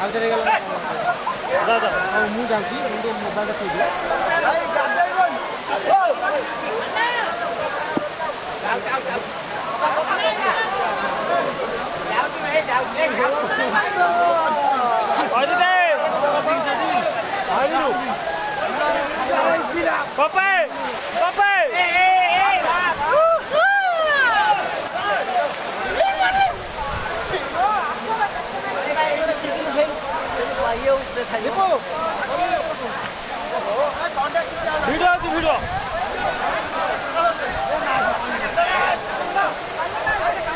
ଆଉଥରେ ଗଲା ଦାଦା ଆଉ ମୁଁ ଯାଉଛି ମୁଁ mobile ଥୋଇବି Papai! Papai! Video, video.